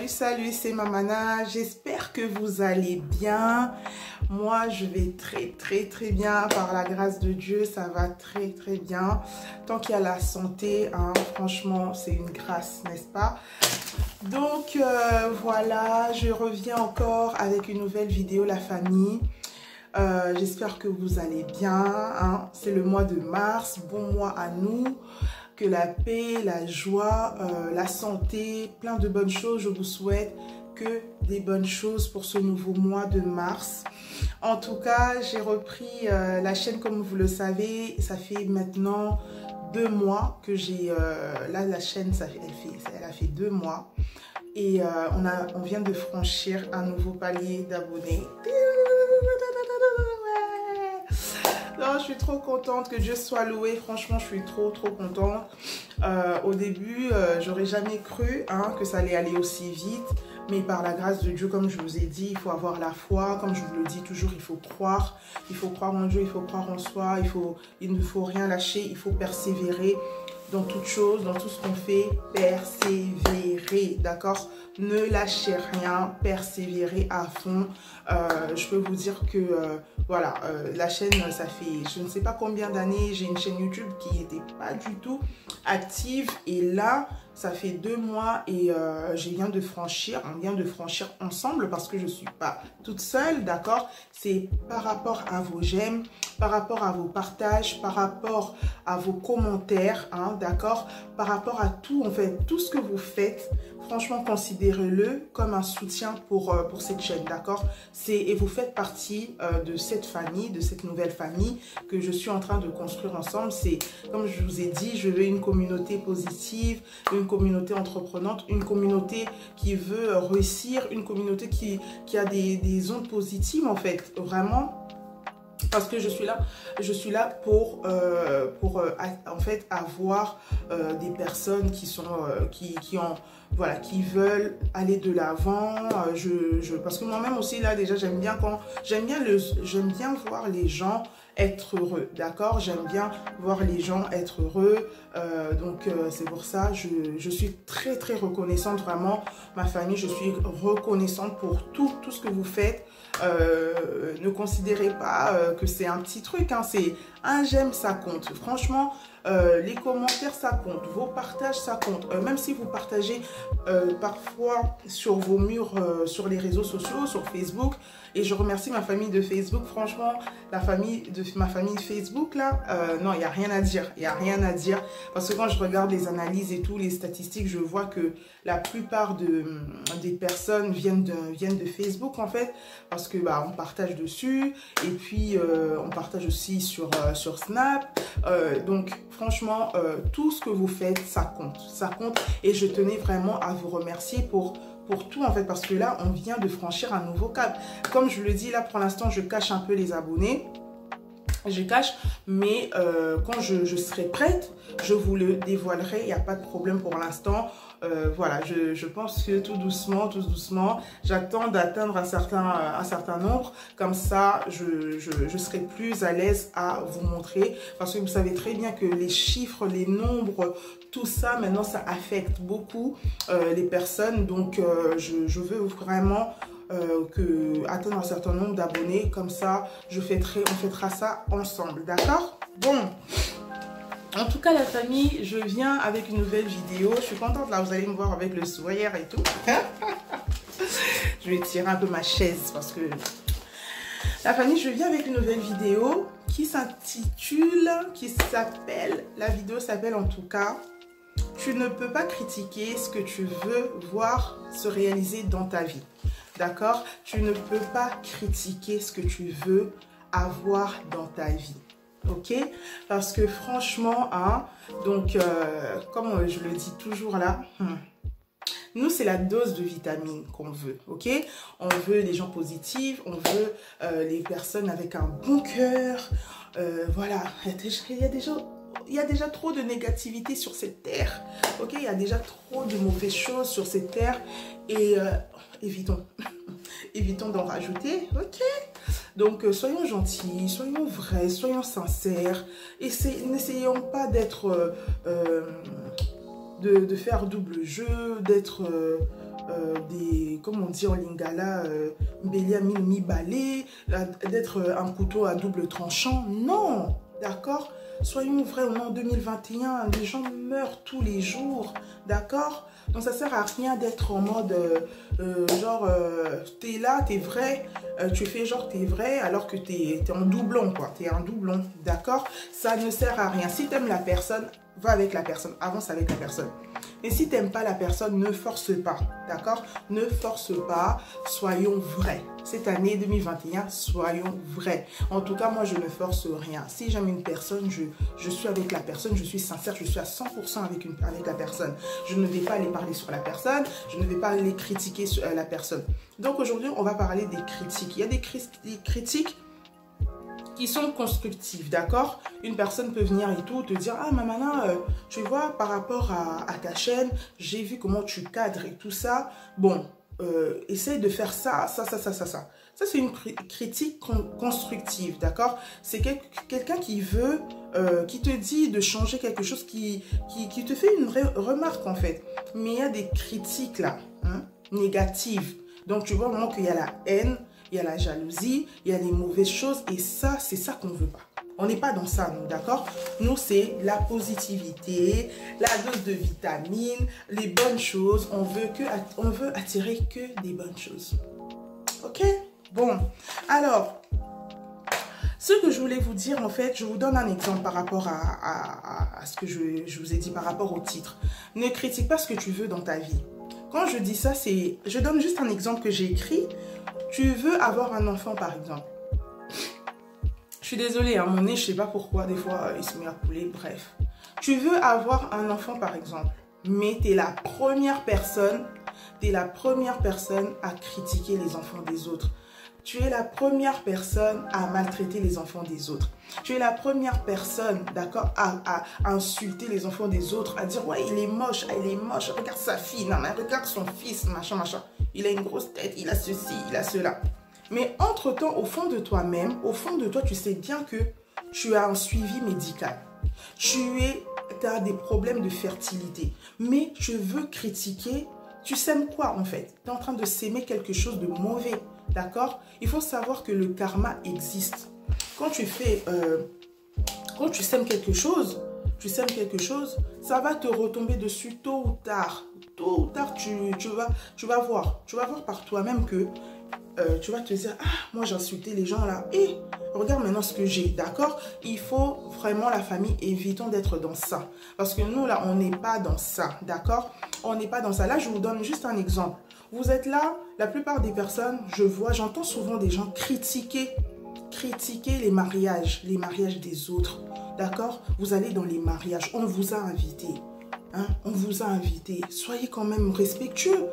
Salut, c'est Mamana, j'espère que vous allez bien. Moi, je vais très bien, par la grâce de Dieu, ça va très bien. Tant qu'il y a la santé, hein, franchement, c'est une grâce, n'est-ce pas? Donc, voilà, je reviens encore avec une nouvelle vidéo, la famille. J'espère que vous allez bien, hein. C'est le mois de mars, bon mois à nous. Que la paix, la joie, la santé, plein de bonnes choses, je vous souhaite que des bonnes choses pour ce nouveau mois de mars. En tout cas, j'ai repris la chaîne comme vous le savez, ça fait maintenant 2 mois que j'ai, là la chaîne, elle a fait 2 mois et on vient de franchir un nouveau palier d'abonnés. Non, je suis trop contente, que Dieu soit loué. Franchement, je suis trop contente. Au début, j'aurais jamais cru hein, que ça allait aller aussi vite. Mais par la grâce de Dieu, comme je vous ai dit, il faut avoir la foi. Comme je vous le dis toujours, il faut croire. Il faut croire en Dieu, il faut croire en soi. Il ne faut rien lâcher, il faut persévérer dans toute chose, dans tout ce qu'on fait. Persévérer, d'accord? Ne lâchez rien, persévérez à fond. Je peux vous dire que voilà, la chaîne, ça fait je ne sais pas combien d'années, j'ai une chaîne YouTube qui n'était pas du tout active. Et là, ça fait 2 mois et on vient de franchir ensemble parce que je ne suis pas toute seule, d'accord? C'est par rapport à vos j'aime, par rapport à vos partages, par rapport à vos commentaires, hein, d'accord? Par rapport à tout, en fait, tout ce que vous faites. Franchement, considérez-le comme un soutien pour cette chaîne, d'accord? Et vous faites partie de cette famille, de cette nouvelle famille que je suis en train de construire ensemble. C'est, comme je vous ai dit, je veux une communauté positive, une communauté entreprenante, une communauté qui veut réussir, une communauté qui a des ondes positives, en fait, vraiment. Parce que je suis là pour en fait avoir des personnes qui veulent aller de l'avant. Parce que moi-même aussi là déjà j'aime bien voir les gens être heureux, d'accord? J'aime bien voir les gens être heureux, donc c'est pour ça je suis très reconnaissante, vraiment ma famille, je suis reconnaissante pour tout ce que vous faites. Ne considérez pas que c'est un petit truc, hein, c'est un j'aime, ça compte. Franchement, les commentaires, ça compte. Vos partages, ça compte. Même si vous partagez parfois sur vos murs, sur les réseaux sociaux, sur Facebook. Et je remercie ma famille de Facebook. Franchement, ma famille Facebook, là, non, il n'y a rien à dire. Il n'y a rien à dire. Parce que quand je regarde les analyses et tout, les statistiques, je vois que la plupart des personnes viennent de Facebook, en fait. Parce que on partage dessus. Et puis, on partage aussi sur Snap. Donc, franchement, tout ce que vous faites, ça compte. Ça compte. Et je tenais vraiment à vous remercier pour tout, en fait, parce que là, on vient de franchir un nouveau cap. Comme je le dis, là, pour l'instant, je cache un peu les abonnés. Je cache, mais quand je serai prête, je vous le dévoilerai. Il n'y a pas de problème pour l'instant. Voilà, je pense que tout doucement, j'attends d'atteindre un certain nombre. Comme ça, je serai plus à l'aise à vous montrer. Parce que vous savez très bien que les chiffres, les nombres, tout ça, maintenant, ça affecte beaucoup les personnes. Donc, je veux vraiment atteindre un certain nombre d'abonnés. Comme ça, on fêtera ça ensemble, d'accord? Bon. En tout cas, la famille, je viens avec une nouvelle vidéo. Je suis contente, là, vous allez me voir avec le sourire et tout. Je vais tirer un peu ma chaise parce que... La famille, je viens avec une nouvelle vidéo qui s'appelle... La vidéo s'appelle en tout cas... Tu ne peux pas critiquer ce que tu veux voir se réaliser dans ta vie. D'accord? Tu ne peux pas critiquer ce que tu veux avoir dans ta vie. Ok, parce que franchement, hein, donc comme je le dis toujours là, nous c'est la dose de vitamines qu'on veut, ok? On veut les gens positifs, on veut les personnes avec un bon cœur, voilà, il y a déjà trop de négativité sur cette terre, ok? Il y a déjà trop de mauvaises choses sur cette terre et évitons d'en rajouter, ok? Donc, soyons gentils, soyons vrais, soyons sincères. Et n'essayons pas d'être, de faire double jeu, d'être, comme on dit en lingala, Bélia mi balai, d'être un couteau à double tranchant. Non, d'accord? Soyons vrais, on est en 2021, les gens meurent tous les jours, d'accord? Donc ça sert à rien d'être en mode genre t'es là, t'es vrai, tu fais genre t'es vrai alors que t'es en doublon quoi, t'es un doublon, d'accord? Ça ne sert à rien. Si t'aimes la personne, va avec la personne, avance avec la personne. Et si t'aimes pas la personne, ne force pas, d'accord? Ne force pas, soyons vrais. Cette année 2021, soyons vrais. En tout cas, moi, je ne force rien. Si j'aime une personne, je suis avec la personne, je suis sincère, je suis à 100% avec la personne. Je ne vais pas aller parler sur la personne, je ne vais pas aller critiquer sur la personne. Donc aujourd'hui, on va parler des critiques. Il y a des critiques qui sont constructifs, d'accord? Une personne peut venir et tout, te dire, ah Mamana, tu vois, par rapport à ta chaîne, j'ai vu comment tu cadres et tout ça. Bon, essaye de faire ça. Ça, c'est une critique constructive, d'accord? C'est quelqu'un qui veut, qui te dit de changer quelque chose, qui te fait une remarque, en fait. Mais il y a des critiques, là, hein, négatives. Donc, tu vois vraiment qu'il y a la haine, il y a la jalousie, il y a les mauvaises choses. Et ça, c'est ça qu'on ne veut pas. On n'est pas dans ça, nous, d'accord? Nous, c'est la positivité, la dose de vitamines, les bonnes choses. On veut attirer que des bonnes choses. Ok? Bon, alors, ce que je voulais vous dire, en fait, je vous donne un exemple par rapport à ce que je vous ai dit par rapport au titre. Ne critique pas ce que tu veux dans ta vie. Quand je dis ça, c'est... Je donne juste un exemple que j'ai écrit. Tu veux avoir un enfant, par exemple. Je suis désolée, à mon nez, je ne sais pas pourquoi, des fois, il se met à couler, bref. Tu veux avoir un enfant, par exemple, mais tu es la première personne à critiquer les enfants des autres. Tu es la première personne à maltraiter les enfants des autres. Tu es la première personne, d'accord, à insulter les enfants des autres, à dire, ouais, il est moche, regarde sa fille, non, mais regarde son fils, machin. Il a une grosse tête, il a ceci, il a cela. Mais entre-temps, au fond de toi-même, au fond de toi, tu sais bien que tu as un suivi médical. Tu as des problèmes de fertilité. Mais tu veux critiquer, tu sèmes quoi en fait? Tu es en train de s'aimer quelque chose de mauvais, d'accord? Il faut savoir que le karma existe. Quand tu sèmes quelque chose, ça va te retomber dessus tôt ou tard. Tôt ou tard, tu vas voir par toi-même que tu vas te dire, ah, moi j'ai insulté les gens là, et regarde maintenant ce que j'ai, d'accord? Il faut vraiment, la famille, évitons d'être dans ça. Parce que nous là, on n'est pas dans ça, d'accord? On n'est pas dans ça. Là, je vous donne juste un exemple. Vous êtes là, la plupart des personnes, j'entends souvent des gens critiquer les mariages des autres, d'accord? Vous allez dans les mariages, on vous a invité, hein? On vous a invité. Soyez quand même respectueux,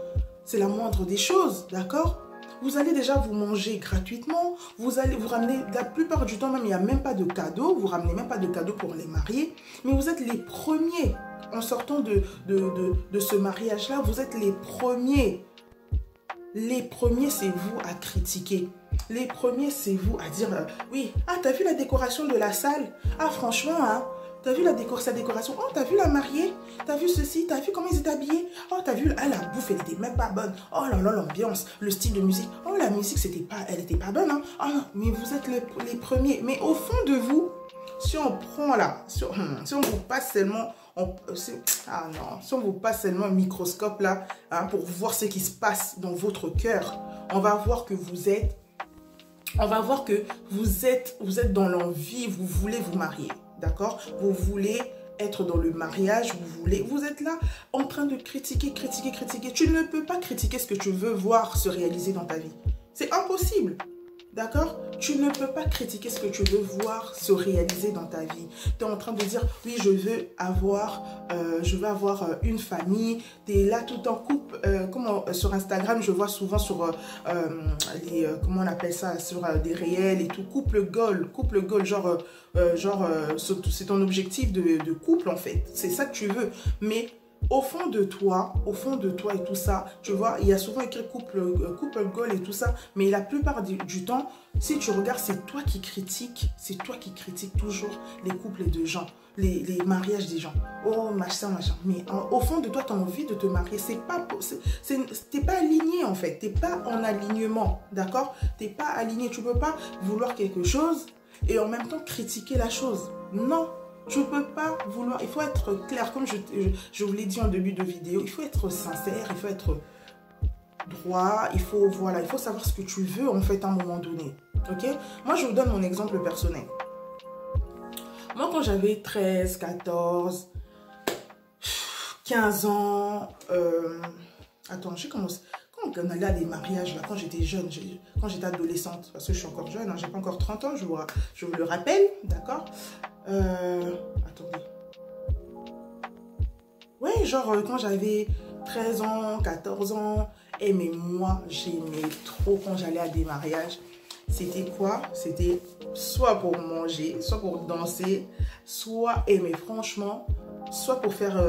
c'est la moindre des choses, d'accord? Vous allez déjà vous manger gratuitement, vous allez vous ramener, la plupart du temps même, il n'y a même pas de cadeaux, vous ramenez même pas de cadeaux pour les mariés, mais vous êtes les premiers, en sortant de ce mariage-là, vous êtes les premiers. Les premiers, c'est vous à critiquer. Les premiers, c'est vous à dire, oui, ah, t'as vu la décoration de la salle? Ah, franchement, hein, t'as vu sa décoration? Oh, t'as vu la mariée? T'as vu ceci? T'as vu comment ils étaient habillés? Oh, t'as vu, ah, la bouffe, elle était même pas bonne. Oh là là, l'ambiance, le style de musique. Oh, la musique, elle était pas bonne, hein. Oh non, mais vous êtes les premiers. Mais au fond de vous, si on prend là, si on vous passe seulement... si on vous passe seulement un microscope là, hein, pour voir ce qui se passe dans votre cœur, on va voir que vous êtes dans l'envie, vous voulez vous marier, d'accord? Vous voulez être dans le mariage, vous êtes là en train de critiquer. Tu ne peux pas critiquer ce que tu veux voir se réaliser dans ta vie. C'est impossible. D'accord? Tu ne peux pas critiquer ce que tu veux voir se réaliser dans ta vie. Tu es en train de dire, oui, je veux avoir une famille. Tu es là tout en couple. Sur Instagram, je vois souvent sur comment on appelle ça, sur des réels et tout. Couple goal, genre c'est ton objectif de couple en fait. C'est ça que tu veux. Mais au fond de toi et tout ça, tu vois, il y a souvent écrit couple goal et tout ça, mais la plupart du temps, si tu regardes, c'est toi qui critiques toujours les couples de gens, les mariages des gens. Oh, machin. Mais au fond de toi, tu as envie de te marier. T'es pas aligné en fait, t'es pas en alignement, d'accord? T'es pas aligné, tu peux pas vouloir quelque chose et en même temps critiquer la chose. Non. Je ne peux pas vouloir, il faut être clair, comme je vous l'ai dit en début de vidéo, il faut être sincère, il faut être droit, il faut savoir ce que tu veux en fait à un moment donné. Ok? Moi, je vous donne mon exemple personnel. Moi, quand j'avais 13, 14, 15 ans, attends, j'ai commencé, quand on allait à des mariages, là, quand j'étais jeune, quand j'étais adolescente, parce que je suis encore jeune, hein, j'ai pas encore 30 ans, je vous le rappelle, d'accord? Attendez. Ouais, genre quand j'avais 13 ans, 14 ans, mais moi, j'aimais trop quand j'allais à des mariages. C'était quoi? C'était soit pour manger, soit pour danser, soit, mais franchement, soit pour faire,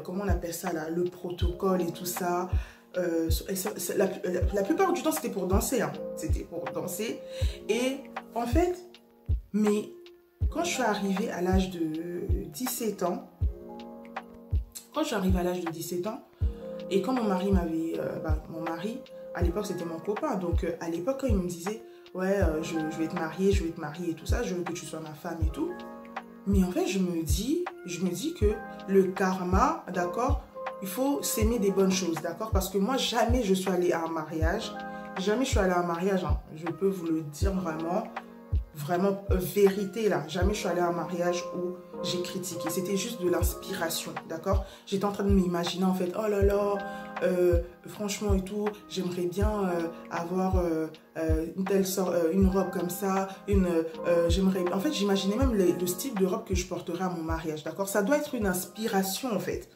comment on appelle ça là, le protocole et tout ça. La plupart du temps, c'était pour danser. Hein. C'était pour danser. Et en fait, mais quand je suis arrivée à l'âge de 17 ans, et quand mon mari m'avait... mon mari, à l'époque, c'était mon copain. Donc, à l'époque, quand il me disait, ouais, je vais te marier et tout ça, je veux que tu sois ma femme et tout. Mais en fait, je me dis que le karma, d'accord, il faut s'aimer des bonnes choses, d'accord? Parce que moi, jamais je suis allée à un mariage. Hein. Je peux vous le dire vraiment vérité là. Jamais je suis allée à un mariage où j'ai critiqué. C'était juste de l'inspiration, d'accord? J'étais en train de m'imaginer en fait, oh là là, franchement et tout, j'aimerais bien avoir une telle sorte, une robe comme ça, en fait, j'imaginais même le style de robe que je porterais à mon mariage, d'accord? Ça doit être une inspiration en fait.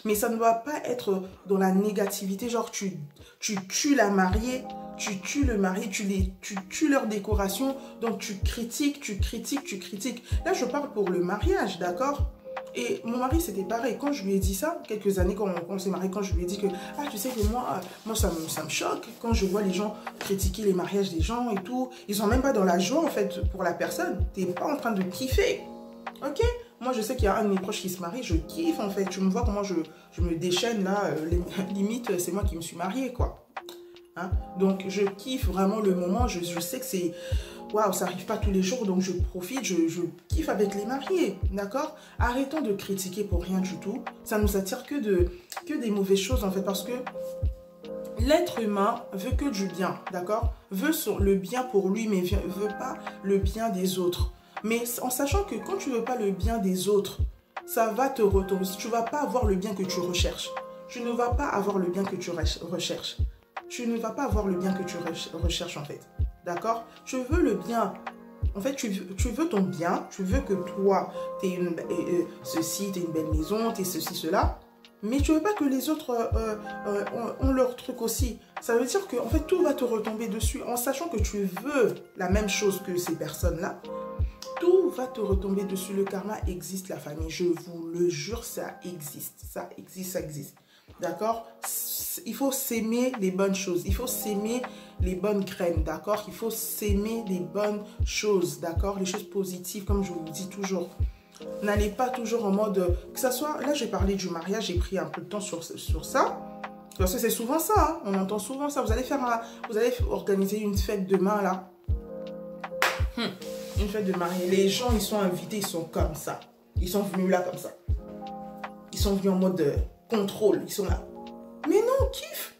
Mais ça ne doit pas être dans la négativité, genre tu tues la mariée, tu tues le mari, tu tues leur décoration, donc tu critiques. Là, je parle pour le mariage, d'accord? Et mon mari, c'était pareil. Quand je lui ai dit ça, quelques années quand on s'est marié, quand je lui ai dit que, ah, tu sais que moi ça me choque quand je vois les gens critiquer les mariages des gens et tout. Ils sont même pas dans la joie, en fait, pour la personne. T'es pas en train de kiffer, ok? Moi, je sais qu'il y a un de mes proches qui se marie, je kiffe, en fait. Tu me vois comment je me déchaîne, là, limite, c'est moi qui me suis mariée, quoi. Hein? Donc, je kiffe vraiment le moment. Je sais que c'est... Waouh, ça n'arrive pas tous les jours, donc je profite, je kiffe avec les mariés, d'accord? Arrêtons de critiquer pour rien du tout. Ça nous attire que des mauvaises choses, en fait, parce que l'être humain veut que du bien, d'accord? Veut le bien pour lui, mais veut pas le bien des autres. Mais en sachant que quand tu ne veux pas le bien des autres, ça va te retomber. Tu ne vas pas avoir le bien que tu recherches. Tu ne vas pas avoir le bien que tu recherches. Tu ne vas pas avoir le bien que tu recherches, en fait. D'accord? Tu veux le bien. En fait, tu veux ton bien. Tu veux que toi, tu aies ceci, tu aies une belle maison, tu aies ceci, cela. Mais tu ne veux pas que les autres ont leur truc aussi. Ça veut dire que en fait, tout va te retomber dessus. En sachant que tu veux la même chose que ces personnes-là, tout va te retomber dessus. Le karma existe, la famille. Je vous le jure, ça existe. Ça existe. D'accord? Il faut s'aimer les bonnes choses. Il faut s'aimer les bonnes graines. D'accord? Il faut s'aimer les bonnes choses. D'accord? Les choses positives, comme je vous le dis toujours. N'allez pas toujours en mode... Que ça soit... Là, j'ai parlé du mariage. J'ai pris un peu de temps sur ça. Parce que c'est souvent ça. Hein, on entend souvent ça. Vous allez organiser une fête demain, là. Une fête de mariage. Les gens, ils sont invités. Ils sont comme ça. Ils sont venus là comme ça. Ils sont venus en mode... contrôle, ils sont là. Mais non, kiffe.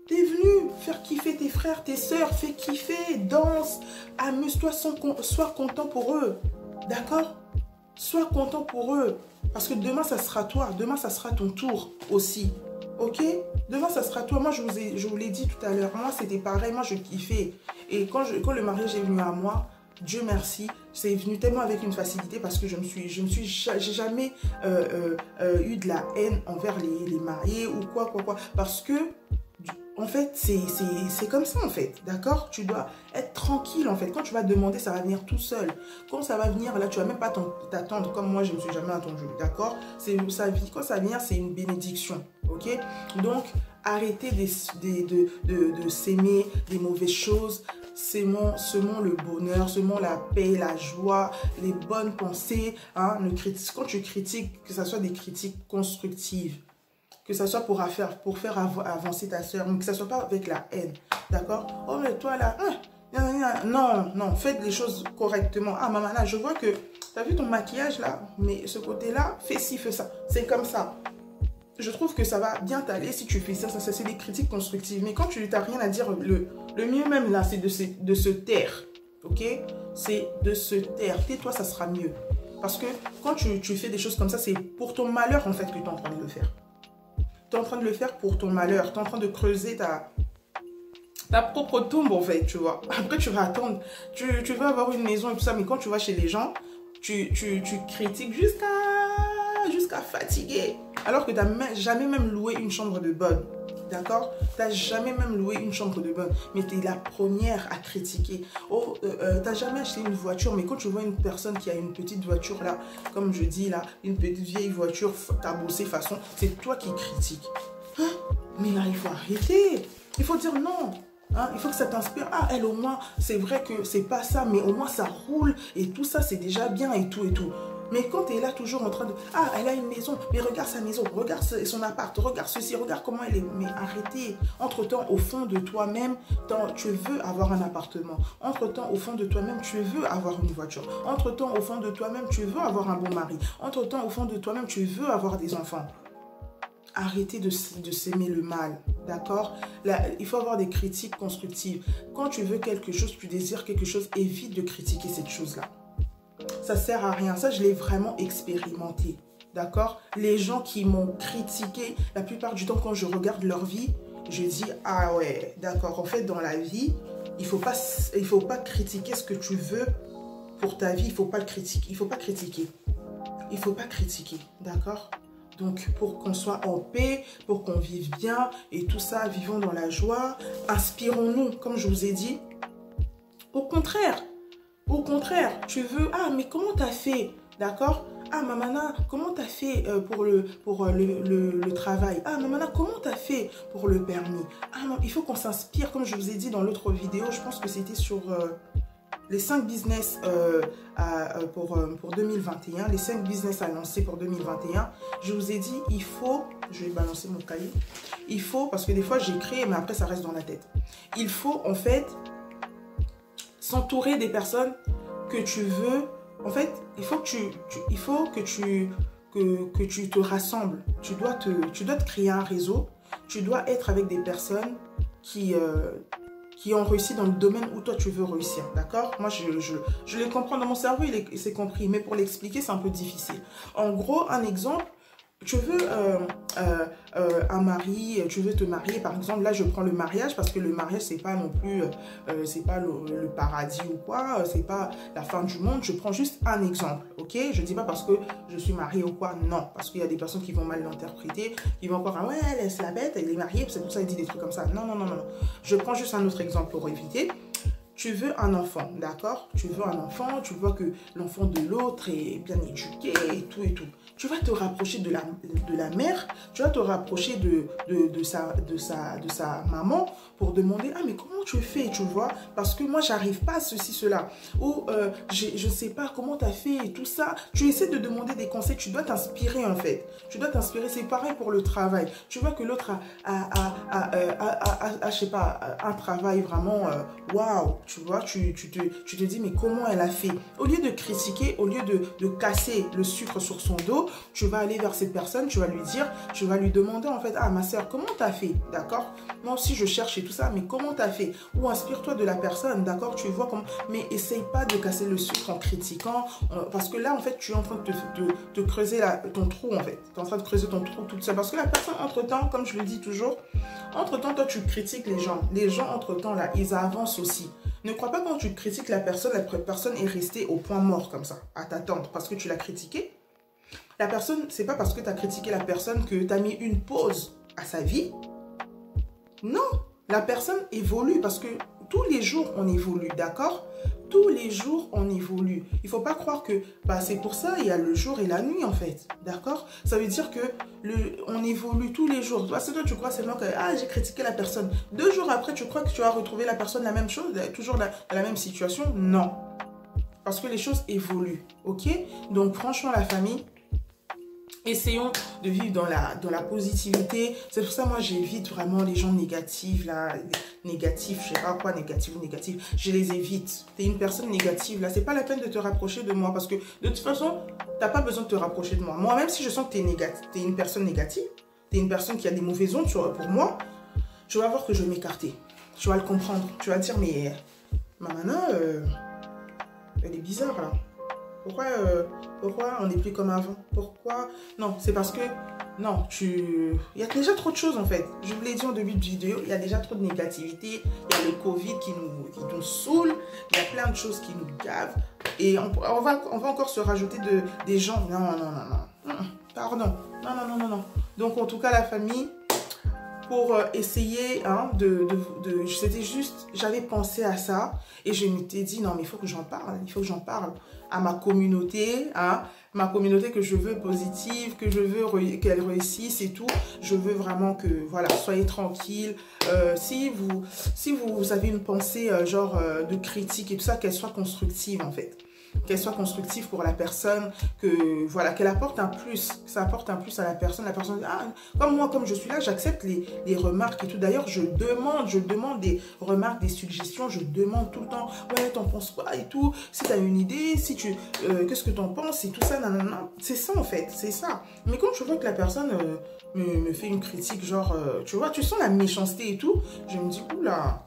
T'es venu faire kiffer tes frères, tes sœurs, fais kiffer, danse, amuse-toi, sois content pour eux. D'accord? Sois content pour eux. Parce que demain, ça sera toi. Demain, ça sera ton tour aussi. Ok? Demain, ça sera toi. Moi, je vous l'ai dit tout à l'heure. Moi, c'était pareil. Moi, je kiffais. Et quand le mariage est venu à moi, Dieu merci, c'est venu tellement avec une facilité parce que j'ai jamais eu de la haine envers les mariés ou quoi. Parce que en fait, c'est comme ça, en fait, d'accord? Tu dois être tranquille, en fait. Quand tu vas demander, ça va venir tout seul. Quand ça va venir, là, tu vas même pas t'attendre, comme moi, je ne me suis jamais attendu, d'accord? Quand ça vient, c'est une bénédiction, ok? Donc, arrêtez de s'aimer des mauvaises choses. Semons le bonheur, semons la paix, la joie, les bonnes pensées. Hein? Quand tu critiques, que ce soit des critiques constructives, que ce soit pour faire avancer ta soeur, mais que ce ne soit pas avec la haine. D'accord? Oh, mais toi là, non, faites les choses correctement. Ah, maman, là, je vois que tu as vu ton maquillage là, mais ce côté-là, fais ci, fais ça. C'est comme ça. Je trouve que ça va bien t'aller si tu fais ça. Ça c'est des critiques constructives. Mais quand tu n'as rien à dire, le mieux même là, c'est de se taire. Ok? C'est de se taire. Tais-toi, ça sera mieux. Parce que quand tu fais des choses comme ça, c'est pour ton malheur en fait que tu es en train de le faire. Tu es en train de le faire pour ton malheur. Tu es en train de creuser ta propre tombe, en fait, tu vois. Après, tu vas attendre. Tu veux avoir une maison et tout ça, mais quand tu vas chez les gens, tu critiques jusqu'à fatiguer. Alors que tu n'as jamais même loué une chambre de bonne. D'accord? Tu n'as jamais même loué une chambre de bonne. Mais tu es la première à critiquer. Oh, tu n'as jamais acheté une voiture. Mais quand tu vois une personne qui a une petite voiture là, comme je dis là, une petite vieille voiture cabossée façon, c'est toi qui critiques. Hein? Mais là, il faut arrêter. Il faut dire non. Hein? Il faut que ça t'inspire. Ah, elle au moins, c'est vrai que c'est pas ça, mais au moins ça roule. Et tout ça, c'est déjà bien et tout et tout. Mais quand tu es là toujours en train de... Ah, elle a une maison, mais regarde sa maison, regarde son appart, regarde ceci, regarde comment elle est... Mais arrêtez. Entre-temps, au fond de toi-même, tu veux avoir un appartement. Entre-temps, au fond de toi-même, tu veux avoir une voiture. Entre-temps, au fond de toi-même, tu veux avoir un bon mari. Entre-temps, au fond de toi-même, tu veux avoir des enfants. Arrêtez de s'aimer le mal, d'accord? Il faut avoir des critiques constructives. Quand tu veux quelque chose, tu désires quelque chose, évite de critiquer cette chose-là. Ça sert à rien. Ça, je l'ai vraiment expérimenté. D'accord? Les gens qui m'ont critiqué, la plupart du temps, quand je regarde leur vie, je dis, ah ouais, d'accord. En fait, dans la vie, il faut pas critiquer ce que tu veux pour ta vie. Il faut pas le critiquer. Il faut pas critiquer. Il faut pas critiquer. D'accord? Donc, pour qu'on soit en paix, pour qu'on vive bien et tout ça, vivons dans la joie. Inspirons-nous, comme je vous ai dit. Au contraire, tu veux... Ah, mais comment t'as fait? D'accord? Ah, Mamana, comment t'as fait pour le travail? Ah, Mamana, comment t'as fait pour le permis? Ah, non, il faut qu'on s'inspire, comme je vous ai dit dans l'autre vidéo, je pense que c'était sur les 5 business pour 2021, les 5 business à lancer pour 2021. Je vous ai dit, il faut... Je vais balancer mon cahier. Il faut, parce que des fois j'écris, mais après ça reste dans la tête. Il faut, en fait... s'entourer des personnes que tu veux. En fait, il faut que tu te rassembles. Tu dois te créer un réseu. Tu dois être avec des personnes qui ont réussi dans le domaine où toi tu veux réussir. D'accord? Moi, je les comprends dans mon cerveau, c'est compris. Mais pour l'expliquer, c'est un peu difficile. En gros, un exemple. Tu veux un mari, tu veux te marier, par exemple, là je prends le mariage parce que le mariage c'est pas non plus, c'est pas le paradis ou quoi, c'est pas la fin du monde, je prends juste un exemple, ok? Je dis pas parce que je suis mariée ou quoi, non, parce qu'il y a des personnes qui vont mal l'interpréter, qui vont encore, ah ouais, laisse la bête, elle est mariée, c'est pour ça qu'elle dit des trucs comme ça, non, je prends juste un autre exemple pour éviter. Tu veux un enfant, d'accord? Tu veux un enfant, tu vois que l'enfant de l'autre est bien éduqué et tout et tout. Tu vas te rapprocher de la mère, tu vas te rapprocher de sa maman pour demander, ah mais comment tu fais, tu vois? Parce que moi, j'arrive pas à ceci, cela. Ou je sais pas comment tu as fait et tout ça. Tu essaies de demander des conseils, tu dois t'inspirer en fait. Tu dois t'inspirer, c'est pareil pour le travail. Tu vois que l'autre je sais pas, un travail vraiment waouh. Tu vois, tu te dis, mais comment elle a fait? Au lieu de critiquer, au lieu de casser le sucre sur son dos, tu vas aller vers cette personne, tu vas lui dire, tu vas lui demander en fait, ah ma soeur, comment tu as fait? D'accord? Moi aussi, je cherche et tout ça, mais comment tu as fait? Ou inspire-toi de la personne, d'accord? Tu vois comment... Mais essaye pas de casser le sucre en critiquant, parce que là, en fait, tu es en train de creuser ton trou, en fait. Tu es en train de creuser ton trou toute seule. Parce que la personne, entre-temps, comme je le dis toujours, entre-temps, toi, tu critiques les gens. Les gens, entre-temps, là, ils avancent aussi. Ne crois pas quand tu critiques la personne est restée au point mort comme ça, à t'attendre parce que tu l'as critiquée. La personne, c'est pas parce que tu as critiqué la personne que tu as mis une pause à sa vie Non, la personne évolue parce que tous les jours, on évolue, d'accord? Tous les jours, on évolue. Il ne faut pas croire que c'est pour ça, il y a le jour et la nuit, en fait, d'accord? Ça veut dire que on évolue tous les jours. Parce que toi, tu crois seulement que j'ai critiqué la personne. 2 jours après, tu crois que tu as retrouvé la personne la même chose, toujours la même situation? Non. Parce que les choses évoluent, ok? Donc, franchement, la famille, essayons de vivre dans la positivité. C'est pour ça, moi, j'évite vraiment les gens négatifs, là, négatifs, je sais pas quoi, négatifs ou négatifs. Je les évite. Tu es une personne négative, là, c'est pas la peine de te rapprocher de moi parce que, de toute façon, t'as pas besoin de te rapprocher de moi. Moi, même si je sens que tu es une personne négative, tu es une personne qui a des mauvaises ondes pour moi, tu vas voir que je vais m'écarter. Tu vas le comprendre. Tu vas dire, mais ma nana, elle est bizarre, là. Pourquoi on n'est plus comme avant? Pourquoi? Non, c'est parce que, non, il y a déjà trop de choses en fait. Je vous l'ai dit en début de vidéo, il y a déjà trop de négativité. Il y a le Covid qui nous saoule. Il y a plein de choses qui nous gavent. Et on va encore se rajouter des gens. Non. Pardon. Non. Donc en tout cas, la famille, pour essayer c'était juste, j'avais pensé à ça et je m'étais dit non mais il faut que j'en parle à ma communauté, ma communauté que je veux positive, que je veux qu'elle réussisse et tout. Je veux vraiment que, voilà, soyez tranquille. Si vous avez une pensée de critique et tout ça, qu'elle soit constructive en fait. Qu'elle soit constructive pour la personne, qu'elle apporte un plus, que ça apporte un plus à la personne comme moi, comme je suis là, j'accepte les remarques et tout. D'ailleurs, je demande des remarques, des suggestions, je demande tout le temps, ouais, t'en penses quoi et tout, si t'as une idée, qu'est-ce que t'en penses et tout ça, non, c'est ça en fait, c'est ça. Mais quand je vois que la personne me fait une critique, tu vois, tu sens la méchanceté et tout, je me dis, oula,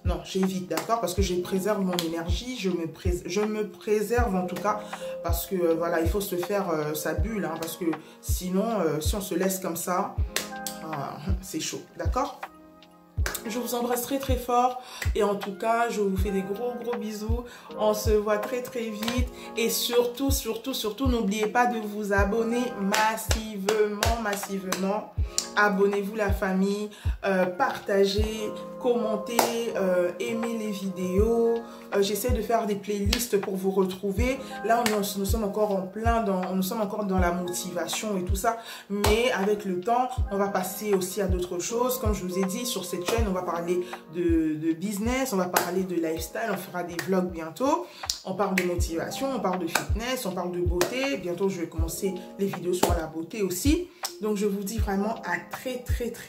non, j'évite, d'accord? Parce que je préserve mon énergie, je me préserve en tout cas, parce que voilà, il faut se faire sa bulle, parce que sinon, si on se laisse comme ça, c'est chaud, d'accord? Je vous embrasse très très fort et en tout cas, je vous fais des gros bisous. On se voit très très vite et surtout, n'oubliez pas de vous abonner massivement. Abonnez-vous la famille, partagez, commentez, aimez les vidéos. J'essaie de faire des playlists pour vous retrouver. Là, nous sommes encore dans la motivation et tout ça. Mais avec le temps, on va passer aussi à d'autres choses. Comme je vous ai dit, sur cette chaîne, on va parler de business, on va parler de lifestyle, on fera des vlogs bientôt. On parle de motivation, on parle de fitness, on parle de beauté. Bientôt, je vais commencer les vidéos sur la beauté aussi. Donc, je vous dis vraiment à très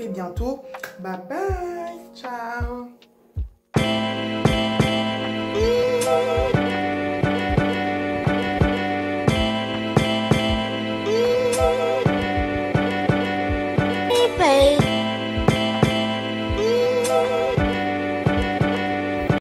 bientôt. Bye bye, ciao.